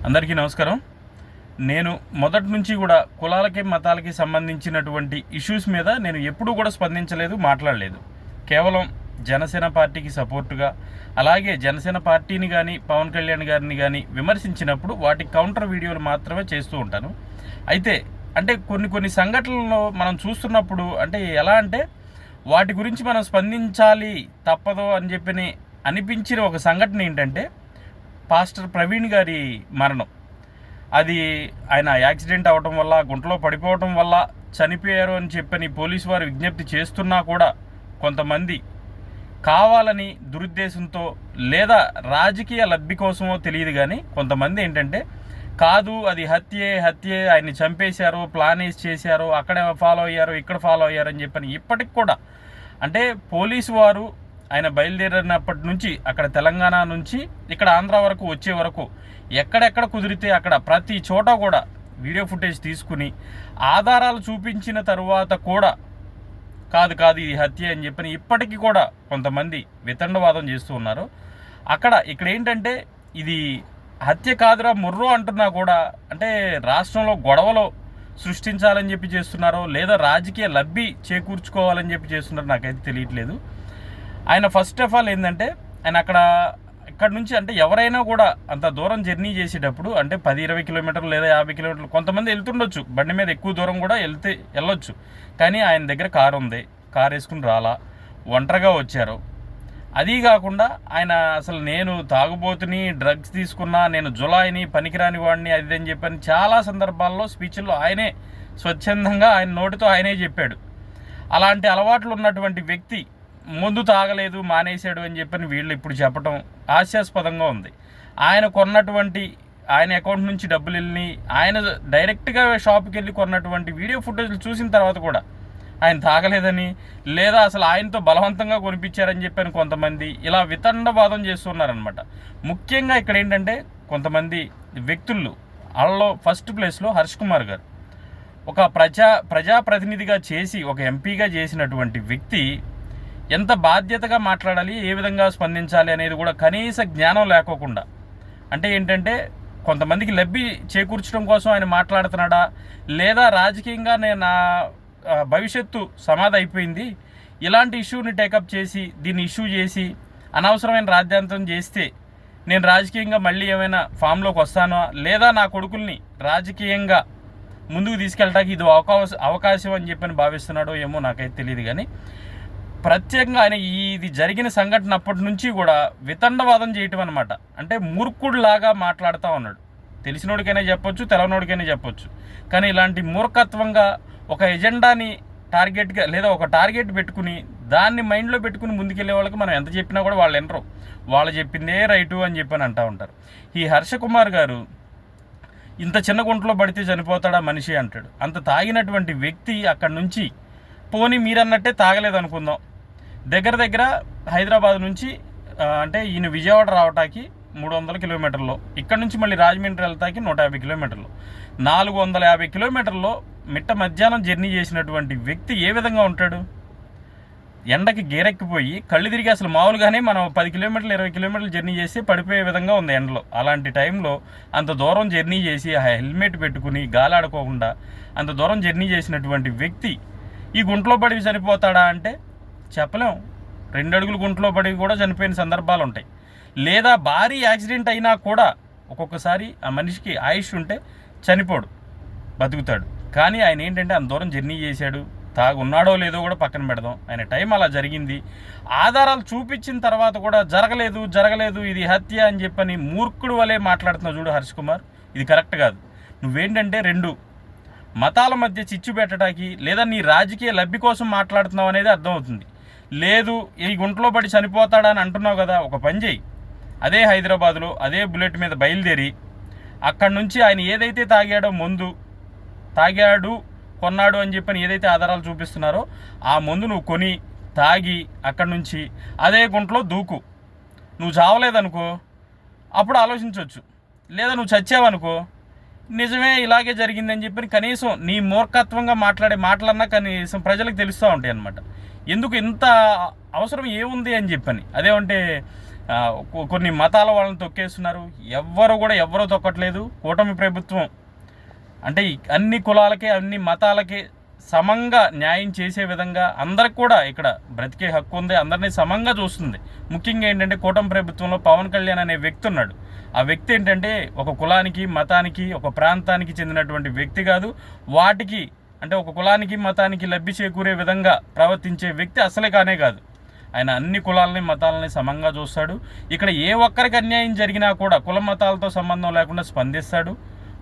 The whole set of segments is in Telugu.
అందరికీ నమస్కారం. నేను మొదటి నుంచి కూడా కులాలకి మతాలకి సంబంధించినటువంటి ఇష్యూస్ మీద నేను ఎప్పుడూ కూడా స్పందించలేదు, మాట్లాడలేదు. కేవలం జనసేన పార్టీకి సపోర్టుగా, అలాగే జనసేన పార్టీని కానీ పవన్ కళ్యాణ్ గారిని కానీ విమర్శించినప్పుడు వాటి కౌంటర్ వీడియోలు మాత్రమే చేస్తూ ఉంటాను. అయితే కొన్ని సంఘటనలను మనం చూస్తున్నప్పుడు ఎలా అంటే వాటి గురించి మనం స్పందించాలి తప్పదు అని చెప్పి అనిపించిన ఒక సంఘటన ఏంటంటే పాస్టర్ ప్రవీణ్ గారి మరణం. అది ఆయన యాక్సిడెంట్ అవ్వటం వల్ల, గుంటలో పడిపోవటం వల్ల చనిపోయారు అని చెప్పని పోలీసు వారు విజ్ఞప్తి చేస్తున్నా కూడా కొంతమంది కావాలని దురుద్దేశంతో లేదా రాజకీయ లబ్ధి కోసమో తెలియదు, కానీ కొంతమంది ఏంటంటే కాదు అది హత్యే, ఆయన్ని చంపేశారు, ప్లాన్ వేసి చేశారు, అక్కడ ఫాలో అయ్యారు, ఇక్కడ ఫాలో అయ్యారు అని చెప్పని ఇప్పటికి కూడా పోలీసు వారు ఆయన బయలుదేరినప్పటి నుంచి అక్కడ తెలంగాణ నుంచి ఇక్కడ ఆంధ్ర వరకు వచ్చే వరకు ఎక్కడెక్కడ కుదిరితే అక్కడ ప్రతి చోట కూడా వీడియో ఫుటేజ్ తీసుకుని ఆధారాలు చూపించిన తరువాత కూడా కాదు ఇది హత్య అని చెప్పని ఇప్పటికీ కూడా కొంతమంది వితండవాదం చేస్తూ ఉన్నారు. ఇక్కడ ఏంటంటే ఇది హత్య కాదురా ముర్రో అంటున్నా కూడా రాష్ట్రంలో గొడవలో సృష్టించాలని చెప్పి చేస్తున్నారో లేదా రాజకీయ లబ్ధి చేకూర్చుకోవాలని చెప్పి చేస్తున్నారో నాకైతే తెలియట్లేదు. ఆయన ఫస్ట్ ఆఫ్ ఆల్ ఏంటంటే ఆయన ఇక్కడ నుంచి ఎవరైనా కూడా అంత దూరం జర్నీ చేసేటప్పుడు 10-20 కిలోమీటర్లు లేదా 50 కిలోమీటర్లు కొంతమంది వెళ్తుండొచ్చు, బండి మీద ఎక్కువ దూరం కూడా వెళ్ళొచ్చు. కానీ ఆయన దగ్గర కారు ఉంది, కారు వేసుకుని రాలా, ఒంటరిగా వచ్చారు. అదీ కాకుండా ఆయన అసలు నేను తాగుబోతుని, డ్రగ్స్ తీసుకున్నా, నేను జులాయిని, పనికిరాని వాడిని, అది అని చెప్పని చాలా సందర్భాల్లో స్పీచ్ల్లో ఆయనే స్వచ్ఛందంగా ఆయన నోటితో ఆయనే చెప్పాడు. అలాంటి అలవాట్లు ఉన్నటువంటి వ్యక్తి ముందు తాగలేదు, మానేశాడు అని చెప్పని వీళ్ళు ఇప్పుడు చెప్పడం హాస్యాస్పదంగా ఉంది. ఆయన ఆయన అకౌంట్ నుంచి డబ్బులు వెళ్ళి ఆయన డైరెక్ట్గా షాప్కి వెళ్ళి కొన్నటువంటి వీడియో ఫుటేజ్లు చూసిన తర్వాత కూడా ఆయన తాగలేదని లేదా అసలు ఆయనతో బలవంతంగా కొనిపించారని చెప్పని కొంతమంది ఇలా వితండవాదం చేస్తున్నారనమాట. ముఖ్యంగా ఇక్కడ ఏంటంటే కొంతమంది వ్యక్తులు వాళ్ళలో ఫస్ట్ ప్లేస్లో హర్ష్ కుమార్ గారు ఒక ప్రజాప్రతినిధిగా చేసి ఒక ఎంపీగా చేసినటువంటి వ్యక్తి ఎంత బాధ్యతగా మాట్లాడాలి, ఏ విధంగా స్పందించాలి అనేది కూడా కనీస జ్ఞానం లేకోకుండా ఏంటంటే కొంతమందికి లబ్ధి చేకూర్చడం కోసం ఆయన మాట్లాడుతున్నాడా లేదా రాజకీయంగా నా భవిష్యత్తు సమాధి అయిపోయింది, ఇలాంటి ఇష్యూని టేకప్ చేసి దీన్ని ఇష్యూ చేసి అనవసరమైన రాజ్యాంతం చేస్తే నేను రాజకీయంగా మళ్ళీ ఏమైనా ఫామ్లోకి వస్తానో లేదా నా కొడుకుల్ని రాజకీయంగా ముందుకు తీసుకెళ్ళటానికి ఇది అవకాశం అని చెప్పని భావిస్తున్నాడో ఏమో నాకైతే తెలియదు. కానీ ప్రత్యేకంగా ఆయన ఇది జరిగిన సంఘటన అప్పటి నుంచి కూడా వితండవాదం చేయటం అనమాట. మూర్ఖుడిలాగా మాట్లాడుతూ ఉన్నాడు. తెలిసినోడికైనా చెప్పొచ్చు, తెలవనోడికైనా చెప్పొచ్చు. కానీ ఇలాంటి మూర్ఖత్వంగా ఒక ఎజెండాని టార్గెట్గా లేదా ఒక టార్గెట్ పెట్టుకుని దాన్ని మైండ్లో పెట్టుకుని ముందుకెళ్ళే వాళ్ళకి మనం ఎంత చెప్పినా కూడా వాళ్ళు వినరు. వాళ్ళు చెప్పిందే రైటు అని చెప్పని అంటూ ఉంటారు. ఈ హర్ష కుమార్ గారు ఇంత చిన్న గుంటలో పడితే చనిపోతాడా మనిషి అంటాడు. అంత తాగినటువంటి వ్యక్తి అక్కడి నుంచి పోనీ మీరన్నట్టే తాగలేదు అనుకుందాం, దగ్గర హైదరాబాద్ నుంచి ఈయన విజయవాడ రావటానికి 300 కిలోమీటర్లో, ఇక్కడ నుంచి మళ్ళీ రాజమండ్రి వెళ్తాకి 150 కిలోమీటర్లు, 450 కిలోమీటర్లో మిట్ట మధ్యాహ్నం జర్నీ చేసినటువంటి వ్యక్తి ఏ విధంగా ఉంటాడు? ఎండకి గేరెక్కిపోయి కళ్ళు తిరిగి అసలు మామూలుగానే మనం 10 కిలోమీటర్లు 20 కిలోమీటర్లు జర్నీ చేసి పడిపోయే విధంగా ఉంది ఎండలో. అలాంటి టైంలో అంత దూరం జర్నీ చేసి ఆ హెల్మెట్ పెట్టుకుని గాలాడుకోకుండా అంత దూరం జర్నీ చేసినటువంటి వ్యక్తి ఈ గుంటలో పడి చనిపోతాడా అంటే చెప్పలేం. 2 అడుగులు గుంటలో పడి కూడా చనిపోయిన సందర్భాలు ఉంటాయి. లేదా భారీ యాక్సిడెంట్ అయినా కూడా ఒక్కొక్కసారి ఆ మనిషికి ఆయుష్ ఉంటే చనిపోడు, బతుకుతాడు. కానీ ఆయన ఏంటంటే అంత దూరం జర్నీ చేశాడు, ఉన్నాడో లేదో కూడా పక్కన పెడదాం, ఆయన టైం అలా జరిగింది, ఆధారాలు చూపించిన తర్వాత కూడా జరగలేదు ఇది హత్య అని చెప్పని మూర్ఖుడు వలె మాట్లాడుతున్నావు చూడు హర్ష్ కుమార్. ఇది కరెక్ట్ కాదు. నువ్వేంటంటే 2 మతాల మధ్య చిచ్చు పెట్టడానికి లేదా నీ రాజకీయ లబ్ధి కోసం మాట్లాడుతున్నావు అనేది అర్థమవుతుంది. లేదు ఈ గుంటలో పడి చనిపోతాడా అని అంటున్నావు కదా, ఒక పని చేయి, అదే హైదరాబాద్లో అదే బుల్లెట్ మీద బయలుదేరి అక్కడి నుంచి ఆయన ఏదైతే తాగాడో మందు కొన్నాడు అని చెప్పని ఏదైతే ఆధారాలు చూపిస్తున్నారో ఆ మందు నువ్వు కొని తాగి అక్కడి నుంచి అదే గుంటలో దూకు. నువ్వు చావలేదనుకో అప్పుడు ఆలోచించవచ్చు, లేదా నువ్వు చచ్చావనుకో నిజమే ఇలాగే జరిగిందని చెప్పి కనీసం నీ మూర్ఖత్వంగా మాట్లాడే మాటలన్నా కనీసం ప్రజలకు తెలుస్తూ ఉంటాయి అన్నమాట. ఎందుకు ఇంత అవసరం ఏముంది అని చెప్పని. అదేమంటే కొన్ని మతాల వాళ్ళని తొక్కేస్తున్నారు. ఎవరు తొక్కట్లేదు. కూటమి ప్రభుత్వం అంటే అన్ని కులాలకి అన్ని మతాలకి సమంగా న్యాయం చేసే విధంగా అందరికి కూడా ఇక్కడ బ్రతికే హక్కు ఉంది, అందరినీ సమంగా చూస్తుంది. ముఖ్యంగా ఏంటంటే కూటమి ప్రభుత్వంలో పవన్ కళ్యాణ్ అనే వ్యక్తి ఉన్నాడు. ఆ వ్యక్తి ఏంటంటే ఒక కులానికి మతానికి ఒక ప్రాంతానికి చెందినటువంటి వ్యక్తి కాదు. వాటికి అంటే ఒక కులానికి మతానికి లబ్ధి చేకూరే విధంగా ప్రవర్తించే వ్యక్తి అసలే కానే కాదు. ఆయన అన్ని కులాలని మతాలని సమంగా చూస్తాడు. ఇక్కడ ఏ ఒక్కరికి అన్యాయం జరిగినా కూడా కుల మతాలతో సంబంధం లేకుండా స్పందిస్తాడు.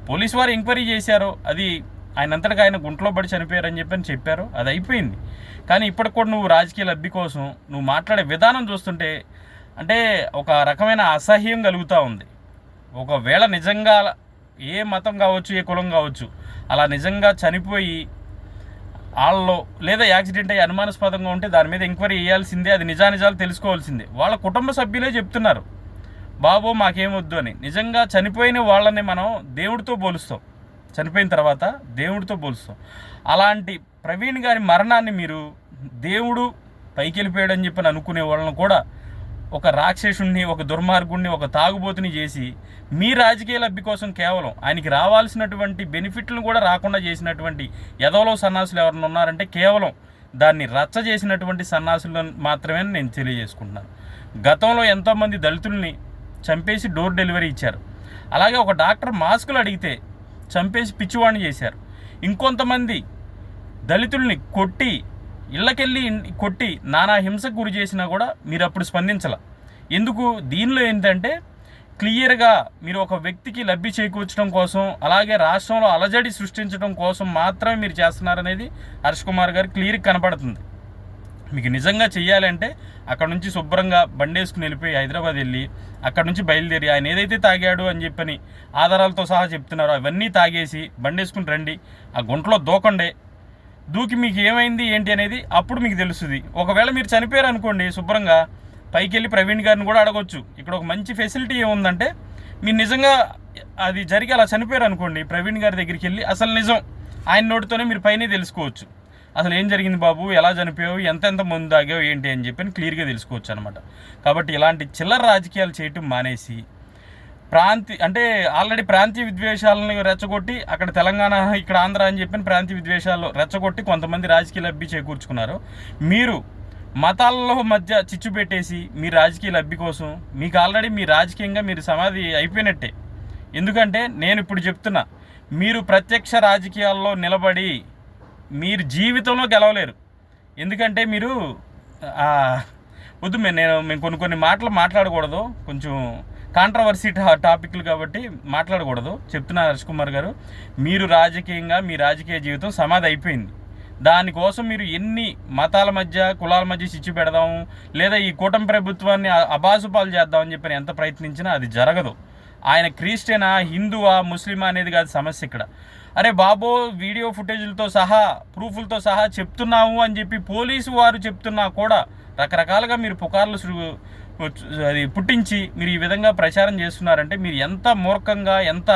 పోలీసు వారు ఎంక్వైరీ చేశారు, అది ఆయనంతటికి ఆయన గుంట్లో పడి చనిపోయారని చెప్పారు, అది అయిపోయింది. కానీ ఇప్పటికి కూడా నువ్వు రాజకీయ లబ్ధి కోసం నువ్వు మాట్లాడే విధానం చూస్తుంటే అంటే ఒక రకమైన అసహ్యం కలుగుతూ ఉంది. ఒకవేళ నిజంగా ఏ మతం కావచ్చు ఏ కులం కావచ్చు అలా నిజంగా చనిపోయి వాళ్ళలో లేదా యాక్సిడెంట్ అయ్యి అనుమానాస్పదంగా ఉంటే దాని మీద ఎంక్వైరీ చేయాల్సిందే, అది నిజాలు తెలుసుకోవాల్సిందే. వాళ్ళ కుటుంబ సభ్యులే చెప్తున్నారు బాబు మాకేమొద్దు అని. నిజంగా చనిపోయిన వాళ్ళని మనం దేవుడితో పోలుస్తాం, చనిపోయిన తర్వాత దేవుడితో పోలుస్తాం. అలాంటి ప్రవీణ్ గారి మరణాన్ని మీరు దేవుడు పైకి వెళ్ళిపోయాడని చెప్పని అనుకునే వాళ్ళని కూడా ఒక రాక్షసుణ్ణి, ఒక దుర్మార్గుణ్ణి, ఒక తాగుబోతుని చేసి మీ రాజకీయ లబ్ధి కోసం కేవలం ఆయనకి రావాల్సినటువంటి బెనిఫిట్లను కూడా రాకుండా చేసినటువంటి ఎదవలో సన్నాసులు ఎవరైనా ఉన్నారంటే కేవలం దాన్ని రచ్చ చేసినటువంటి సన్నాసులను మాత్రమే నేను తెలియజేసుకుంటున్నాను. గతంలో ఎంతోమంది దళితుల్ని చంపేసి డోర్ డెలివరీ ఇచ్చారు. అలాగే ఒక డాక్టర్ మాస్కులు అడిగితే చంపేసి పిచ్చివాడిని చేశారు. ఇంకొంతమంది దళితుల్ని కొట్టి ఇళ్ళకెళ్ళి కొట్టి నానా హింసకు గురి చేసినా కూడా మీరు అప్పుడు స్పందించాల. ఎందుకు? దీనిలో ఏంటంటే క్లియర్గా మీరు ఒక వ్యక్తికి లబ్ధి చేకూర్చడం కోసం అలాగే రాష్ట్రంలో అలజడి సృష్టించడం కోసం మాత్రమే మీరు చేస్తున్నారనేది హర్ష్ కుమార్ గారు క్లియర్గా కనపడుతుంది. మీకు నిజంగా చెయ్యాలంటే అక్కడ నుంచి శుభ్రంగా బండేసుకుని వెళ్ళిపోయి హైదరాబాద్ వెళ్ళి అక్కడ నుంచి బయలుదేరి ఆయన ఏదైతే తాగాడు అని చెప్పని ఆధారాలతో సహా చెప్తున్నారో అవన్నీ తాగేసి బండేసుకుని రండి, ఆ గుంటలో దూకి మీకు ఏమైంది ఏంటి అనేది అప్పుడు మీకు తెలుస్తుంది. ఒకవేళ మీరు చనిపోయారు అనుకోండి, శుభ్రంగా పైకి వెళ్ళి ప్రవీణ్ గారిని కూడా అడగొచ్చు. ఇక్కడ ఒక మంచి ఫెసిలిటీ ఏముందంటే మీరు నిజంగా అది జరిగి అలా చనిపోయారు అనుకోండి, ప్రవీణ్ గారి దగ్గరికి వెళ్ళి అసలు నిజం ఆయన నోటితోనే మీరు పైనే తెలుసుకోవచ్చు. అసలు ఏం జరిగింది బాబు, ఎలా చనిపోయావు, ఎంత ముందు తాగావు ఏంటి అని చెప్పి క్లియర్గా తెలుసుకోవచ్చు అనమాట. కాబట్టి ఇలాంటి చిల్లర రాజకీయాలు చేయటం మానేసి అంటే ఆల్రెడీ ప్రాంతీయ విద్వేషాలను రెచ్చగొట్టి అక్కడ తెలంగాణ ఇక్కడ ఆంధ్ర అని చెప్పిన ప్రాంతీయ విద్వేషాలు రెచ్చగొట్టి కొంతమంది రాజకీయ లబ్ధి చేకూర్చుకున్నారు. మీరు మతాలలో మధ్య చిచ్చు పెట్టేసి మీ రాజకీయ లబ్ధి కోసం మీకు ఆల్రెడీ మీ రాజకీయంగా మీరు సమాధి అయిపోయినట్టే. ఎందుకంటే నేను ఇప్పుడు చెప్తున్నా, మీరు ప్రత్యక్ష రాజకీయాల్లో నిలబడి మీరు జీవితంలో గెలవలేరు. ఎందుకంటే మీరు వద్దు, మేము కొన్ని మాటలు మాట్లాడకూడదు, కొంచెం కాంట్రవర్సీ టాపిక్లు కాబట్టి మాట్లాడకూడదు చెప్తున్నారు హర్ష్ కుమార్ గారు. మీరు రాజకీయంగా మీ రాజకీయ జీవితం సమాధి అయిపోయింది. దానికోసం మీరు ఎన్ని మతాల మధ్య కులాల మధ్య చిచ్చు పెడదాము లేదా ఈ కూటమి ప్రభుత్వాన్ని అబాసుపాలు చేద్దామని చెప్పి ఎంత ప్రయత్నించినా అది జరగదు. ఆయన క్రిస్టియనా హిందువా ముస్లిమా అనేది కాదు సమస్య ఇక్కడ. అరే బాబో, వీడియో ఫుటేజ్లతో సహా ప్రూఫ్లతో సహా చెప్తున్నాము అని చెప్పి పోలీసు వారు చెప్తున్నా కూడా రకరకాలుగా మీరు పుకార్లు అది పుట్టించి మీరు ఈ విధంగా ప్రచారం చేస్తున్నారంటే మీరు ఎంత మూర్ఖంగా, ఎంత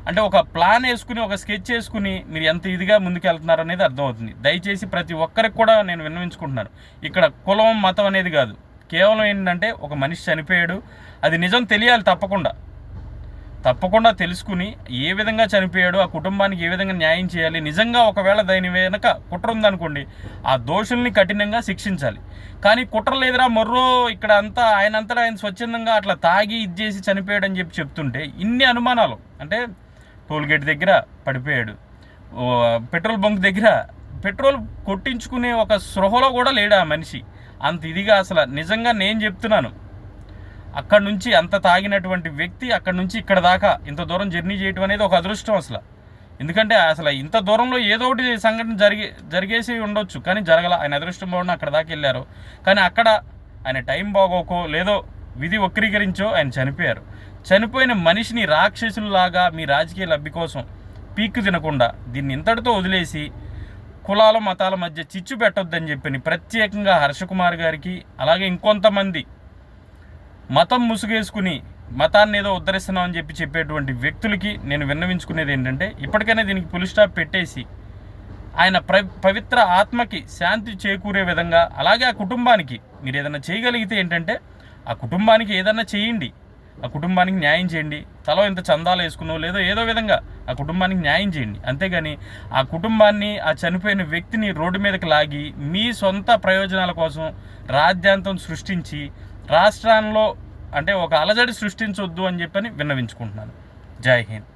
అంటే ఒక ప్లాన్ వేసుకుని ఒక స్కెచ్ వేసుకుని మీరు ఎంత ఇదిగా ముందుకెళ్తున్నారు అనేది అర్థమవుతుంది. దయచేసి ప్రతి ఒక్కరికి కూడా నేను విన్నవించుకుంటున్నాను, ఇక్కడ కులం మతం అనేది కాదు, కేవలం ఏంటంటే ఒక మనిషి చనిపోయాడు, అది నిజం తెలియాలి. తప్పకుండా తెలుసుకుని ఏ విధంగా చనిపోయాడు, ఆ కుటుంబానికి ఏ విధంగా న్యాయం చేయాలి. నిజంగా ఒకవేళ దాని వెనక కుట్ర ఉందనుకోండి, ఆ దోషుల్ని కఠినంగా శిక్షించాలి. కానీ కుట్ర లేదురా మొర్రో ఇక్కడ అంతా ఆయన స్వచ్ఛందంగా అట్లా తాగి ఇది చేసి చనిపోయాడు అని చెప్తుంటే ఇన్ని అనుమానాలు. అంటే టోల్గేట్ దగ్గర పడిపోయాడు, పెట్రోల్ బంక్ దగ్గర పెట్రోల్ కొట్టించుకునే ఒక స్పృహలో కూడా లేడు ఆ మనిషి. అంత ఇదిగా అసలు నిజంగా నేను చెప్తున్నాను, అక్కడి నుంచి అంత తాగినటువంటి వ్యక్తి అక్కడి నుంచి ఇక్కడ దాకా ఇంత దూరం జర్నీ చేయటం అనేది ఒక అదృష్టం అసలు. ఎందుకంటే అసలు ఇంత దూరంలో ఏదో ఒకటి సంఘటన జరిగేసి ఉండొచ్చు, కానీ జరగల. ఆయన అదృష్టం బాగుండి అక్కడ దాకా వెళ్ళారు. కానీ అక్కడ ఆయన టైం బాగోకో లేదో విధి వక్రీకరించో ఆయన చనిపోయారు. చనిపోయిన మనిషిని రాక్షసుల్లాగా మీ రాజకీయ లబ్ధి కోసం పీక్కు తినకుండా దీన్ని ఇంతటితో వదిలేసి కులాల మతాల మధ్య చిచ్చు పెట్టొద్దని చెప్పని ప్రత్యేకంగా హర్ష కుమార్ గారికి అలాగే ఇంకొంతమంది మతం ముసుగేసుకుని మతాన్ని ఏదో ఉద్ధరిస్తున్నామని చెప్పేటువంటి వ్యక్తులకి నేను విన్నవించుకునేది ఏంటంటే ఇప్పటికైనా దీనికి ఫుల్ స్టాప్ పెట్టేసి ఆయన పవిత్ర ఆత్మకి శాంతి చేకూరే విధంగా అలాగే ఆ కుటుంబానికి మీరు ఏదైనా చేయగలిగితే ఏంటంటే ఆ కుటుంబానికి ఏదన్నా చేయండి, ఆ కుటుంబానికి న్యాయం చేయండి. తలో ఇంత చందాలు వేసుకున్నో లేదో ఏదో విధంగా ఆ కుటుంబానికి న్యాయం చేయండి. అంతేగాని ఆ కుటుంబాన్ని, ఆ చనిపోయిన వ్యక్తిని రోడ్డు మీదకి లాగి మీ సొంత ప్రయోజనాల కోసం రాజ్యాంతం సృష్టించి రాష్ట్రాల్లో అంటే ఒక అలజడి సృష్టించొద్దు అని చెప్పని విన్నవించుకుంటున్నాను. జై హింద్.